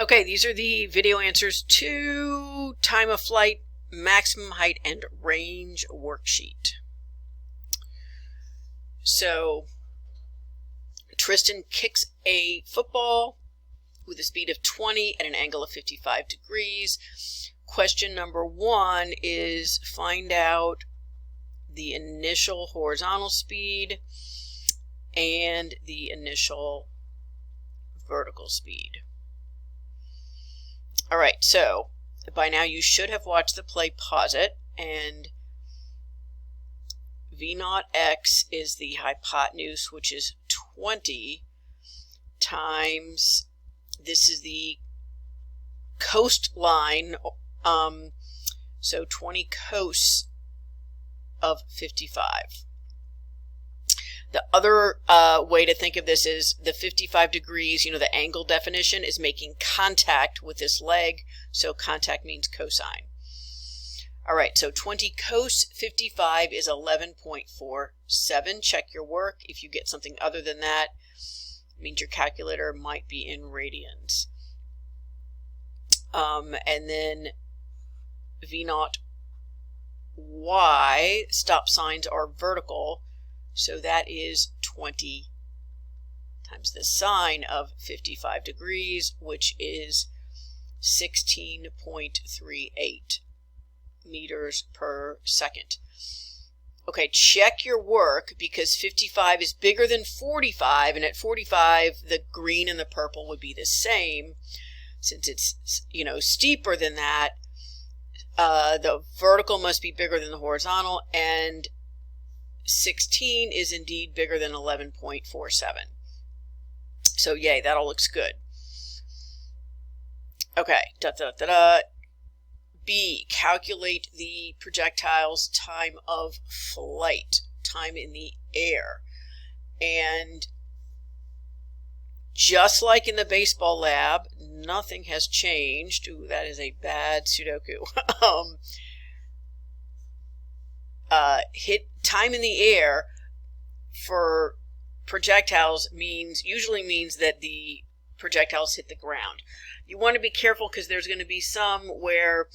Okay, these are the video answers to time of flight, maximum height, and range worksheet. So Tristan kicks a football with a speed of 20 at an angle of 55 degrees. Question number 1 is find out the initial horizontal speed and the initial vertical speed. All right, so by now you should have watched the play. Pause it, and V0 x is the hypotenuse, which is 20 times, this is the coastline, so 20 cos of 55. The other way to think of this is the 55 degrees, the angle definition is making contact with this leg, so contact means cosine. All right, so 20 cos 55 is 11.47. Check your work. If you get something other than that, it means your calculator might be in radians. And then V0 y, stop signs are vertical, so that is 20 times the sine of 55 degrees, which is 16.38 meters per second. Okay, check your work because 55 is bigger than 45, and at 45 the green and the purple would be the same. Since it's steeper than that, the vertical must be bigger than the horizontal, and 16 is indeed bigger than 11.47. So yay, that all looks good. Okay, B, calculate the projectile's time of flight, time in the air. And just like in the baseball lab, nothing has changed. Ooh, that is a bad Sudoku. Hit time in the air for projectiles usually means that the projectiles hit the ground. You want to be careful because there's going to be some where,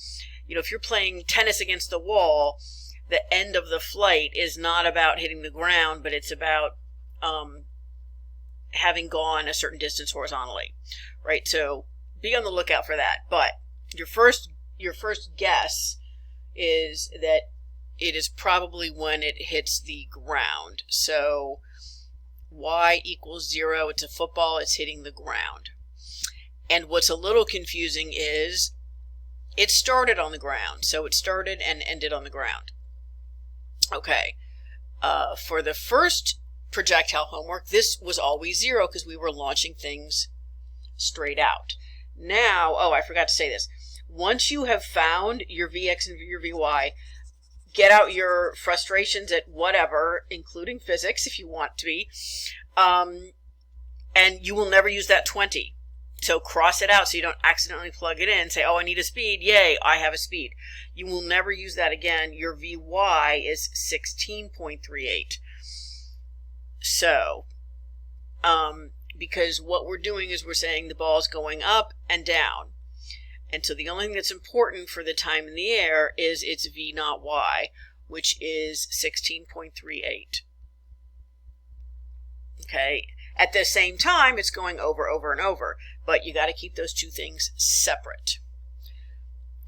if you're playing tennis against the wall, the end of the flight is not about hitting the ground, but it's about having gone a certain distance horizontally, right? So be on the lookout for that. But your first guess is that it is probably when it hits the ground. So y equals 0. It's a football. It's hitting the ground. And what's a little confusing is it started on the ground. So it started and ended on the ground. Okay. For the first projectile homework, this was always 0 because we were launching things straight out. Now, I forgot to say this. Once you have found your Vx and your Vy, get out your frustrations at whatever, including physics if you want to be, and you will never use that 20. So cross it out so you don't accidentally plug it in and say, I need a speed. Yay, I have a speed. You will never use that again. Your Vy is 16.38. So, because what we're doing is we're saying the ball is going up and down. And so the only thing that's important for the time in the air is its V naught y, which is 16.38. Okay. At the same time, it's going over, and over. But you got to keep those two things separate.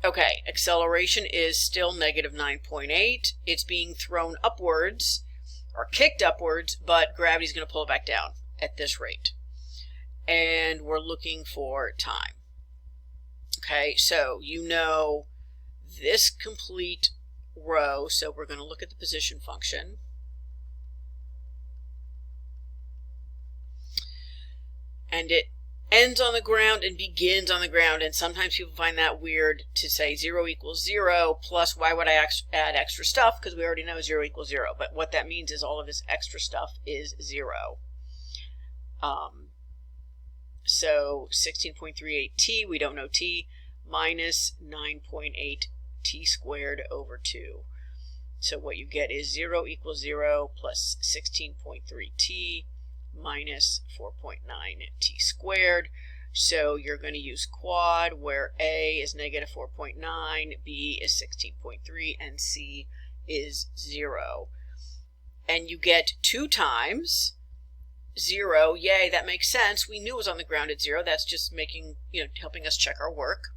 Okay. Acceleration is still negative 9.8. It's being thrown upwards or kicked upwards, but gravity's going to pull it back down at this rate. And we're looking for time. Okay, so this complete row, so we're going to look at the position function. And it ends on the ground and begins on the ground, and sometimes people find that weird to say 0 equals 0 plus why would I add extra stuff, because we already know 0 equals 0, but what that means is all of this extra stuff is 0. So 16.38 t, we don't know t, minus 9.8 t squared over 2. So what you get is 0 equals 0 plus 16.3 t minus 4.9 t squared. So you're going to use quad, where A is negative 4.9, B is 16.3, and C is 0. And you get 2 times 0. Yay, that makes sense. We knew it was on the ground at 0. That's just making, helping us check our work.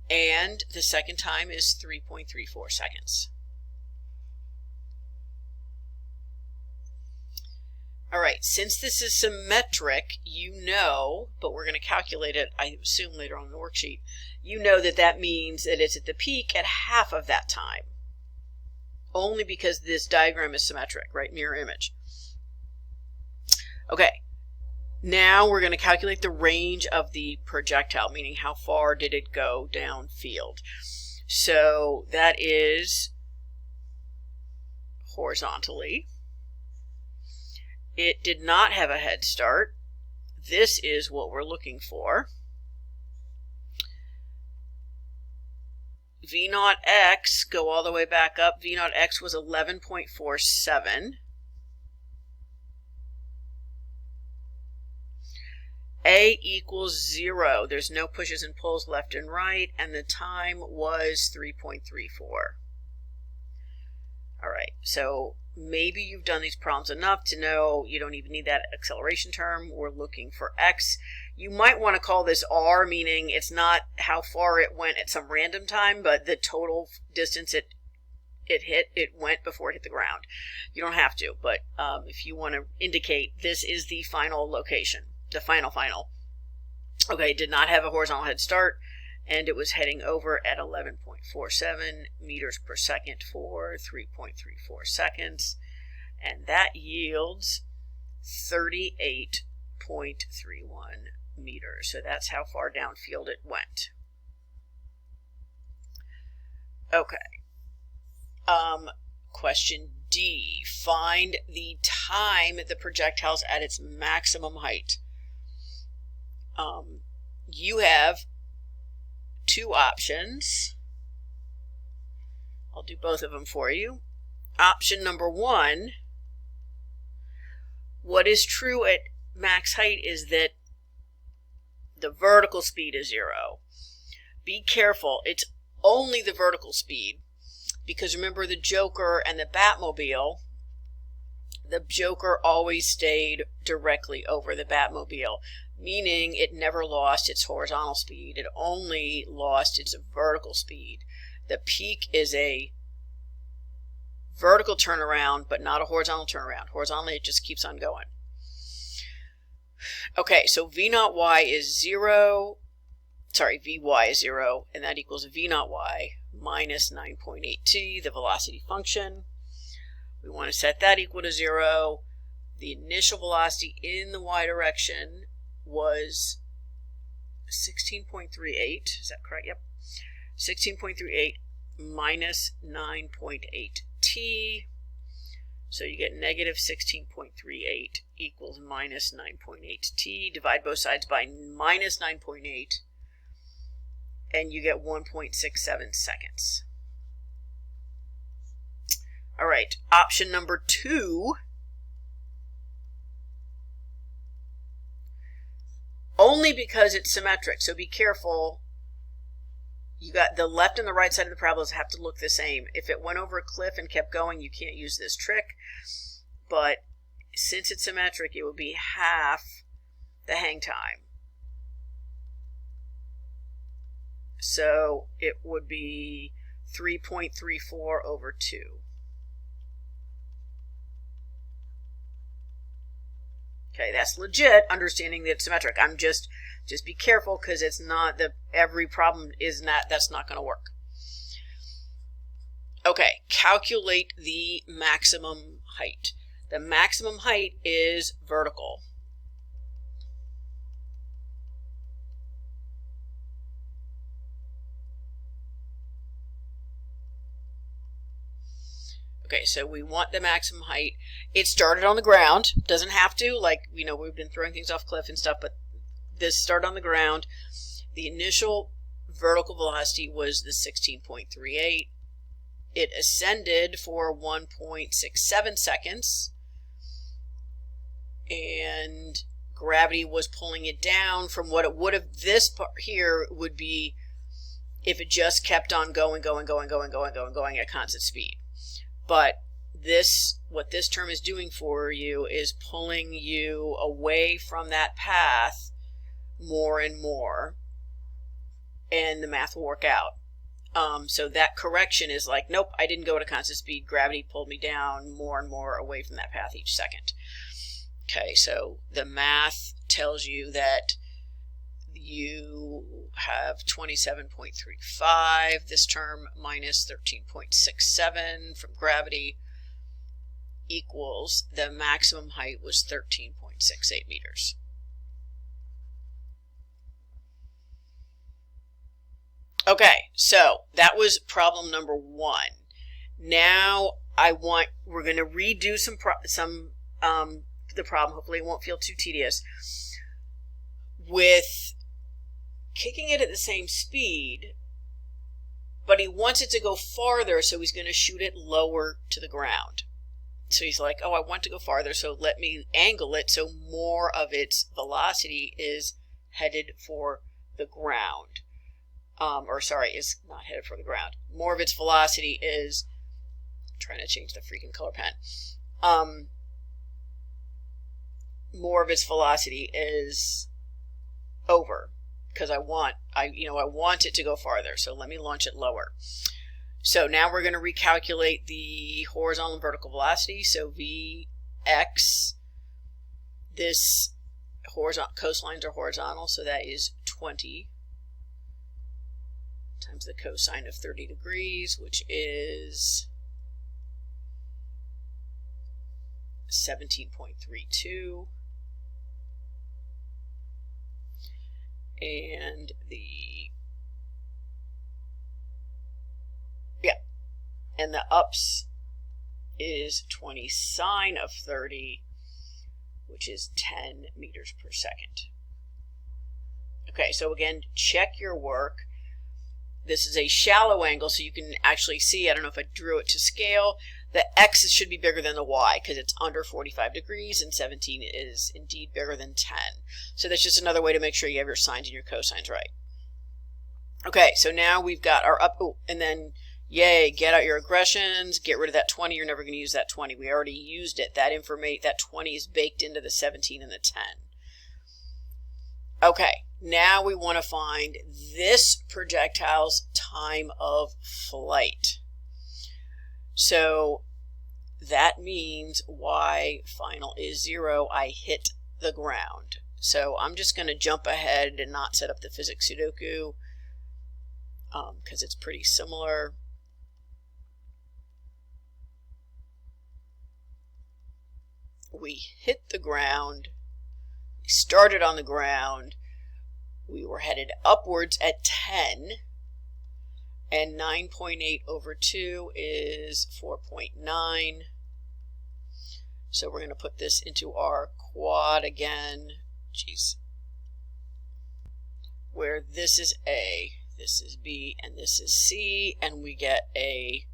And the second time is 3.34 seconds. All right, since this is symmetric, but we're going to calculate it, I assume, later on in the worksheet, that means that it's at the peak at half of that time. Only because this diagram is symmetric, right? Mirror image. Okay, now we're going to calculate the range of the projectile, meaning how far did it go downfield. So that is horizontally. It did not have a head start. This is what we're looking for. V naught x, go all the way back up. V naught x was 11.47. A equals 0. There's no pushes and pulls left and right, and the time was 3.34. All right, so maybe you've done these problems enough to know you don't even need that acceleration term. We're looking for x. You might want to call this r, meaning it's not how far it went at some random time, but the total distance it went before it hit the ground. You don't have to, but if you want to indicate this is the final location, the final. Okay, it did not have a horizontal head start, and it was heading over at 11.47 meters per second for 3.34 seconds, and that yields 38.31 meters. So that's how far downfield it went. Okay. Question D. Find the time the projectile's at its maximum height. You have 2 options. I'll do both of them for you. Option number 1, what is true at max height is that the vertical speed is 0. Be careful, it's only the vertical speed, because remember the Joker and the Batmobile, the Joker always stayed directly over the Batmobile, meaning it never lost its horizontal speed. It only lost its vertical speed. The peak is a vertical turnaround, but not a horizontal turnaround. Horizontally, it just keeps on going. Okay, so V naught y is 0. Sorry, Vy is 0, and that equals V naught y minus 9.8t, the velocity function. We want to set that equal to 0. The initial velocity in the y direction was 16.38. Is that correct? Yep. 16.38 minus 9.8t. So you get negative 16.38 equals minus 9.8t. Divide both sides by minus 9.8, and you get 1.67 seconds. All right, option number 2. Only because it's symmetric, so be careful. You got the left and the right side of the parabolas have to look the same. If it went over a cliff and kept going, you can't use this trick. But since it's symmetric, it would be half the hang time. So it would be 3.34 over 2. Okay, that's legit, understanding that it's symmetric. I'm just be careful, because it's not every problem is that's not going to work. Okay, calculate the maximum height. The maximum height is vertical. Okay, so we want the maximum height. It started on the ground. Doesn't have to, like, we've been throwing things off cliff and stuff, but this started on the ground. The initial vertical velocity was the 16.38. It ascended for 1.67 seconds and gravity was pulling it down from what it would have. This part here would be if it just kept on going at constant speed. But what this term is doing for you is pulling you away from that path more and more, and the math will work out. So that correction is like, nope, I didn't go at a constant speed. Gravity pulled me down more and more away from that path each second. Okay, so the math tells you that you have 27.35, this term minus 13.67 from gravity equals the maximum height was 13.68 meters. Okay, so that was problem number 1. Now we're going to redo the problem. Hopefully it won't feel too tedious. With kicking it at the same speed, but he wants it to go farther, so he's going to shoot it lower to the ground. So he's like, oh, I want to go farther, so let me angle it so more of its velocity is headed for the ground. Is not headed for the ground. More of its velocity is, I'm trying to change the freaking color pen. More of its velocity is over, because I want it to go farther, so let me launch it lower. So now we're going to recalculate the horizontal and vertical velocity. So Vx, this horizontal, coastlines are horizontal, so that is 20 times the cosine of 30 degrees, which is 17.32. And the ups is 20 sine of 30, which is 10 meters per second. Okay, so again, check your work. This is a shallow angle, so you can actually see, I don't know if I drew it to scale, the x should be bigger than the y because it's under 45 degrees, and 17 is indeed bigger than 10. So that's just another way to make sure you have your sines and your cosines right. Okay, so now we've got our up, and then yay, get out your aggressions, get rid of that 20. You're never going to use that 20. We already used it. That 20 is baked into the 17 and the 10. Okay, now we want to find this projectile's time of flight. So that means y final is 0. I hit the ground. So I'm just going to jump ahead and not set up the physics Sudoku because it's pretty similar. We hit the ground. We started on the ground. We were headed upwards at 10. And 9.8 over 2 is 4.9. So we're going to put this into our quad again. Jeez. Where this is A, this is B, and this is C. And we get a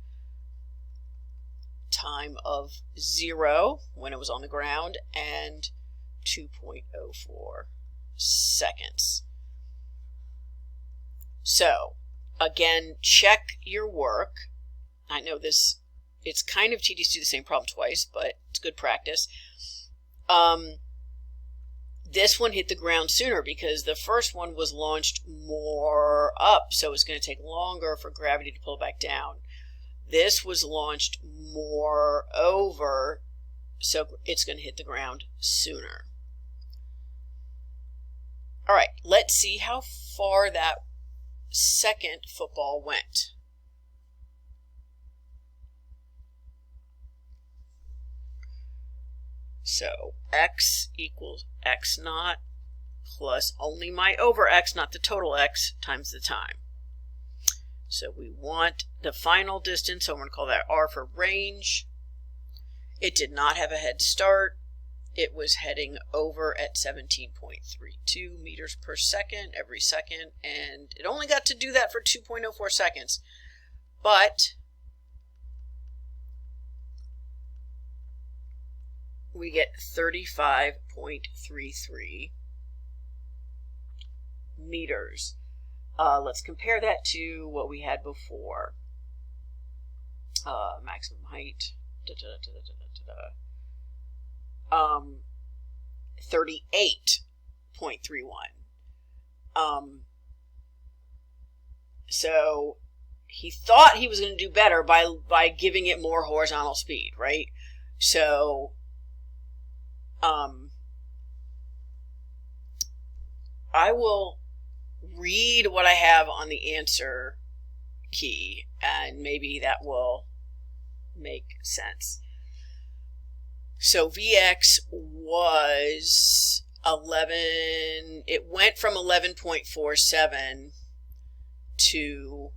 time of 0 when it was on the ground and 2.04 seconds. So again, check your work. I know it's kind of tedious to do the same problem twice, but it's good practice. This one hit the ground sooner because the first one was launched more up, so it's going to take longer for gravity to pull back down. This was launched more over, so it's going to hit the ground sooner. All right, let's see how far that second football went. So x equals x naught plus only my over x, not the total x, times the time. So we want the final distance, so I'm going to call that R for range. It did not have a head start. It was heading over at 17.32 meters per second every second, and it only got to do that for 2.04 seconds. But we get 35.33 meters. Let's compare that to what we had before. Maximum height. 38.31. So he thought he was going to do better by giving it more horizontal speed, right? So I will read what I have on the answer key, and maybe that will make sense. So Vx was 11, it went from 11.47 to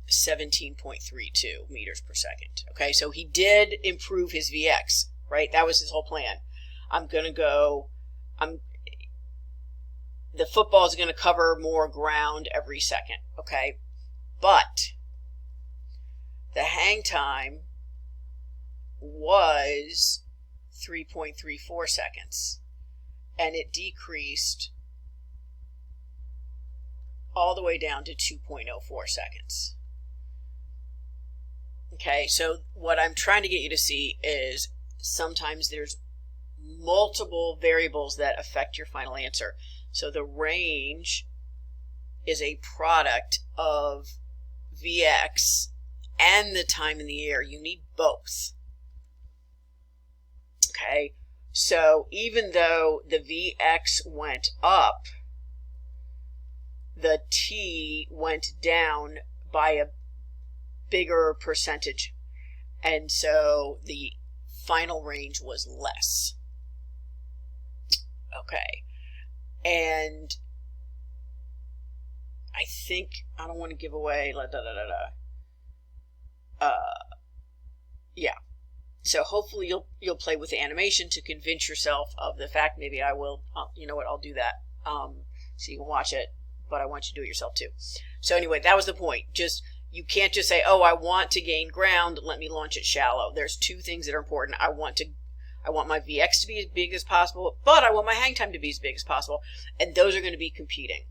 17.32 meters per second. Okay, so he did improve his Vx, right? That was his whole plan. The football is going to cover more ground every second, okay? But the hang time was 3.34 seconds, and it decreased all the way down to 2.04 seconds. Okay, so what I'm trying to get you to see is sometimes there's multiple variables that affect your final answer. So the range is a product of Vx and the time in the air. You need both. Okay, so even though the Vx went up, the T went down by a bigger percentage, and so the final range was less. Okay, and I think I don't want to give away yeah, so hopefully you'll play with the animation to convince yourself of the fact. Maybe I will, you know what, I'll do that so you can watch it, but I want you to do it yourself too. So anyway, that was the point. You can't just say, oh, I want to gain ground, let me launch it shallow. There's two things that are important. I want my Vx to be as big as possible, but I want my hang time to be as big as possible, and those are going to be competing.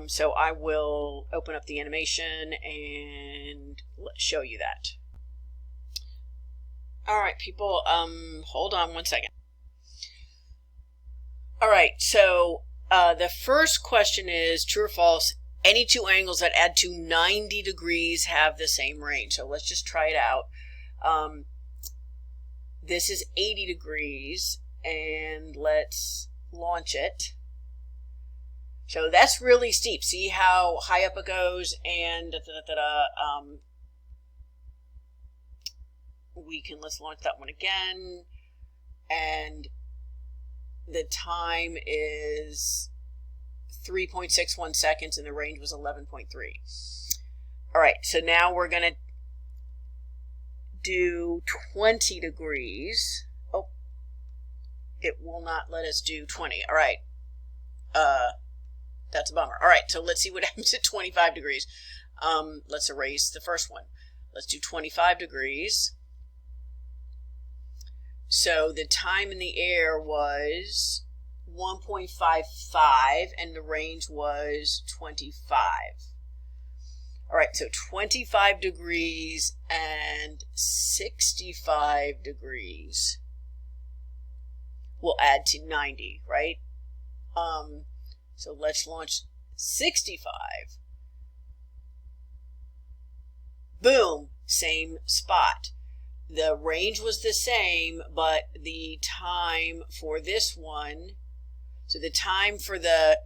So I will open up the animation and show you that. All right, people, hold on one second. All right, so the first question is true or false. Any two angles that add to 90 degrees have the same range. So let's just try it out. This is 80 degrees, and let's launch it. So that's really steep. See how high up it goes, and let's launch that one again, and the time is 3.61 seconds, and the range was 11.3. All right, so now we're going to do 20 degrees. Oh, it will not let us do 20. All right, that's a bummer. All right, so let's see what happens at 25 degrees. Let's erase the first one. Let's do 25 degrees. So the time in the air was 1.55, and the range was 25. All right, so 25 degrees and 65 degrees will add to 90, right? So let's launch 65. Boom, same spot. The range was the same, but the time for this one, so the time for the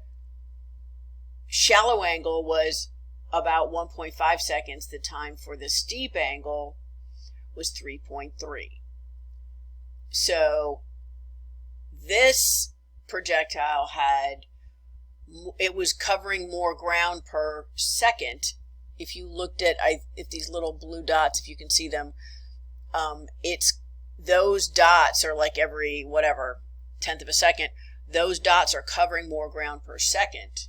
shallow angle was about 1.5 seconds. The time for the steep angle was 3.3. So this projectile it was covering more ground per second. If you looked at if these little blue dots, if you can see them, those dots are like every whatever tenth of a second. Those dots are covering more ground per second,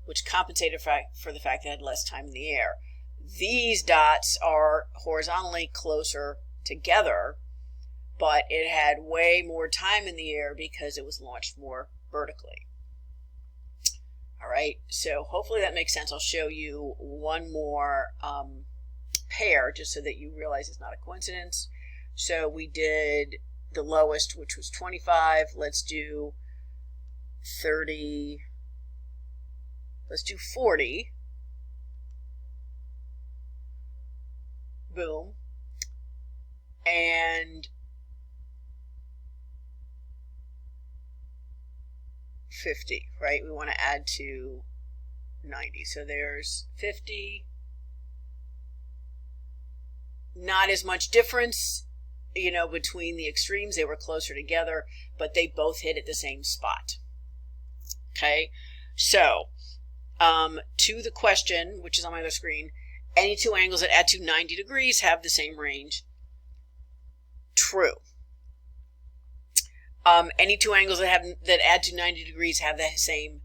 which compensated for the fact that it had less time in the air. These dots are horizontally closer together, but it had way more time in the air because it was launched more vertically. All right, so hopefully that makes sense. I'll show you one more pair just so that you realize it's not a coincidence. So we did the lowest, which was 25. Let's do 30. Let's do 40. Boom. And 50, right? We want to add to 90. So there's 50. Not as much difference, you know, between the extremes. They were closer together, but they both hit at the same spot. Okay, so to the question, which is on my other screen, any two angles that add to 90 degrees have the same range. True. Any two angles that add to 90 degrees have the same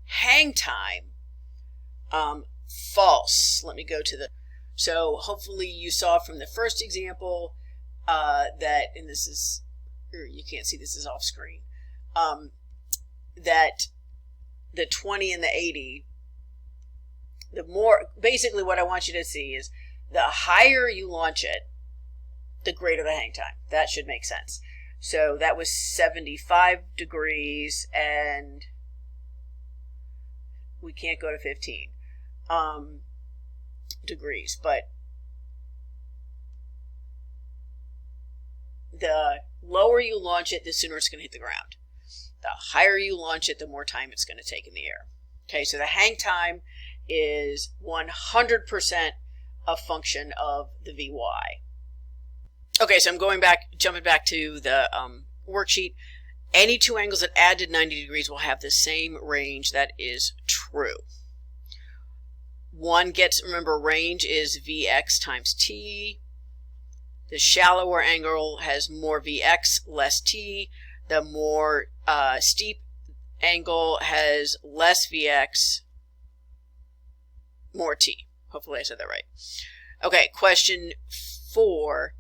hang time. False. Let me go to the. So hopefully you saw from the first example that, and this is, or you can't see, this is off screen, that the 20 and the 80, the more, basically what I want you to see is the higher you launch it, the greater the hang time. That should make sense. So that was 75 degrees, and we can't go to 15 degrees, but the lower you launch it, the sooner it's going to hit the ground. The higher you launch it, the more time it's going to take in the air. Okay, so the hang time is 100% a function of the Vy. Okay, so I'm jumping back to the worksheet. Any two angles that add to 90 degrees will have the same range. That is true. One gets, remember, range is Vx times t. The shallower angle has more Vx, less t. The more steep angle has less Vx, more t. Hopefully I said that right. Okay, question 4.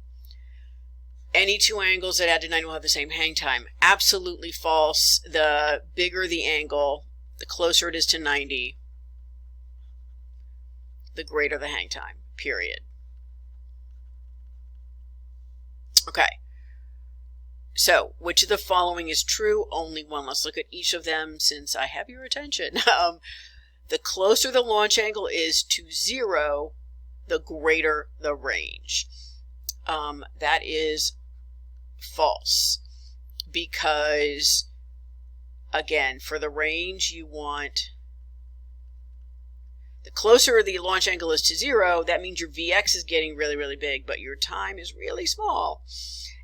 Any two angles that add to 90 will have the same hang time. Absolutely false. The bigger the angle, the closer it is to 90, the greater the hang time, period. Okay. So, which of the following is true? Only one. Let's look at each of them since I have your attention. The closer the launch angle is to 0, the greater the range. That is false, because again, for the range you want, the closer the launch angle is to 0, that means your Vx is getting really, really big, but your time is really small.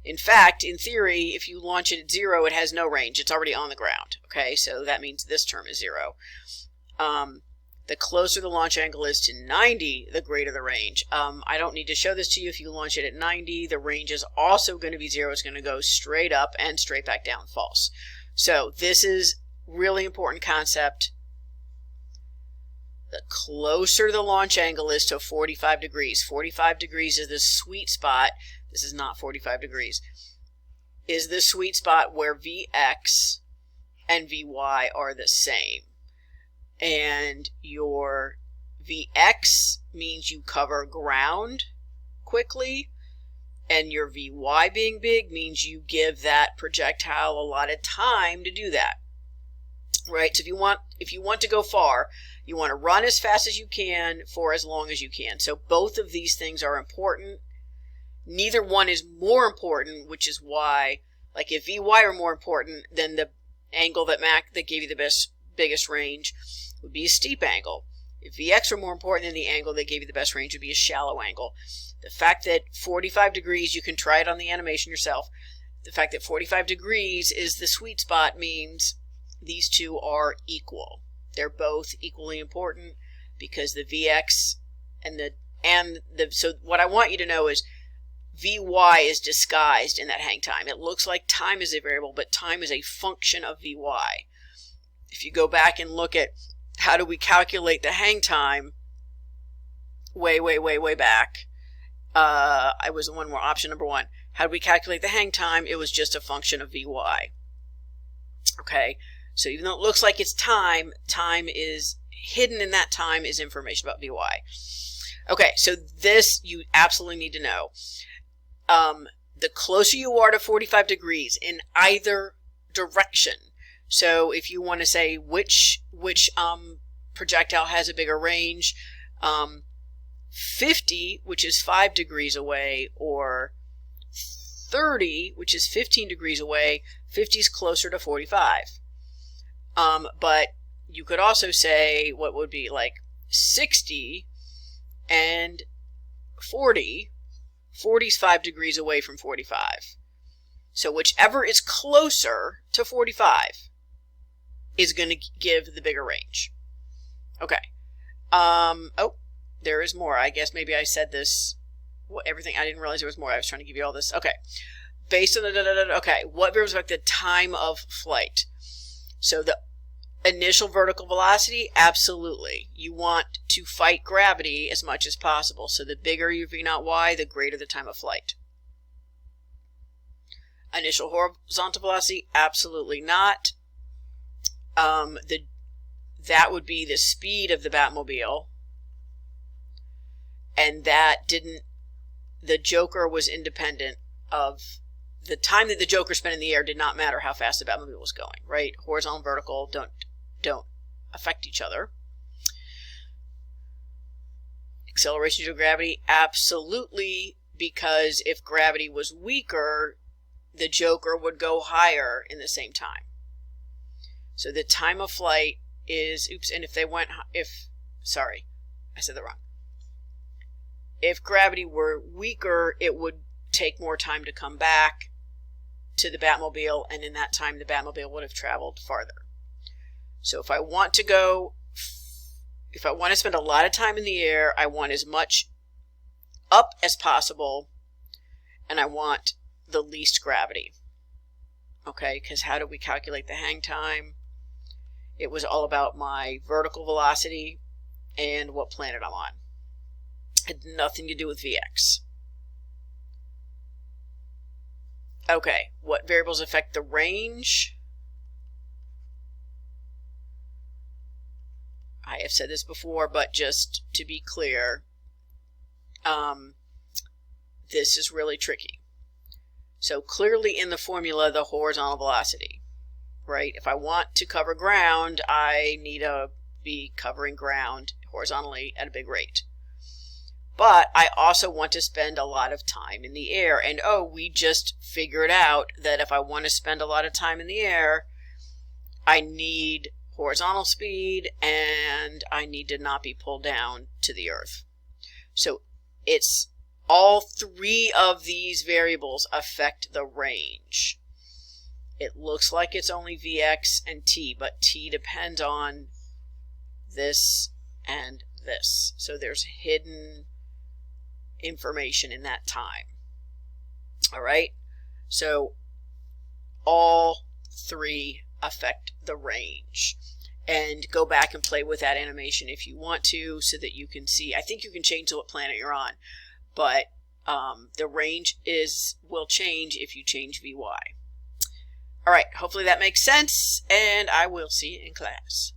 In fact, in theory, if you launch it at 0, it has no range. It's already on the ground. Okay, so that means this term is 0. The closer the launch angle is to 90, the greater the range. I don't need to show this to you. If you launch it at 90, the range is also going to be 0. It's going to go straight up and straight back down. False. So this is really important concept. The closer the launch angle is to 45 degrees. 45 degrees is the sweet spot. This is not 45 degrees. Is the sweet spot where Vx and Vy are the same. And your Vx means you cover ground quickly, and your Vy being big means you give that projectile a lot of time to do that. Right? So if you want to go far, you want to run as fast as you can for as long as you can. So both of these things are important. Neither one is more important, which is why, like, if Vy are more important, then the angle that gave you the biggest range would be a steep angle. If Vx are more important, then the angle that gave you the best range would be a shallow angle. The fact that 45 degrees, you can try it on the animation yourself, the fact that 45 degrees is the sweet spot means these two are equal. They're both equally important because the Vx so what I want you to know is Vy is disguised in that hang time. It looks like time is a variable, but time is a function of Vy. If you go back and look at how do we calculate the hang time way back, I was the one more option number 1. How do we calculate the hang time? It was just a function of Vy. Okay, so even though it looks like it's time, time is hidden in that time is information about Vy. Okay, so this you absolutely need to know. The closer you are to 45 degrees in either direction, so if you want to say which projectile has a bigger range, 50, which is 5 degrees away, or 30, which is 15 degrees away, 50 is closer to 45. But you could also say what would be like 60 and 40. 40 is 5 degrees away from 45. So whichever is closer to 45 is going to give the bigger range. Okay. Oh, there is more. I guess maybe I said this. Everything. I didn't realize there was more. I was trying to give you all this. Okay. Based on the okay, what variables affect the time of flight? So the initial vertical velocity, absolutely. You want to fight gravity as much as possible. So the bigger your v naught y, the greater the time of flight. Initial horizontal velocity, absolutely not. That would be the speed of the Batmobile, and that didn't. The Joker was independent of the time that the Joker spent in the air. Did not matter how fast the Batmobile was going. Right? Horizontal and vertical don't affect each other. Acceleration due to gravity, absolutely, because if gravity was weaker, the Joker would go higher in the same time. So the time of flight is, oops, and sorry, I said that wrong. If gravity were weaker, it would take more time to come back to the Batmobile, and in that time the Batmobile would have traveled farther. So if I want to spend a lot of time in the air, I want as much up as possible, and I want the least gravity. Okay, because how do we calculate the hang time? It was all about my vertical velocity and what planet I'm on. It had nothing to do with Vx. Okay, what variables affect the range? I have said this before, but just to be clear, this is really tricky. So clearly in the formula, the horizontal velocity, right? If I want to cover ground, I need to be covering ground horizontally at a big rate. But I also want to spend a lot of time in the air. And oh, we just figured out that if I want to spend a lot of time in the air, I need horizontal speed and I need to not be pulled down to the earth. So it's all three of these variables affect the range. It looks like it's only Vx and t, but t depends on this and this. So there's hidden information in that time. All right, so all three affect the range. And go back and play with that animation if you want to, so that you can see. I think you can change to what planet you're on, but the range will change if you change Vy. All right, hopefully that makes sense, and I will see you in class.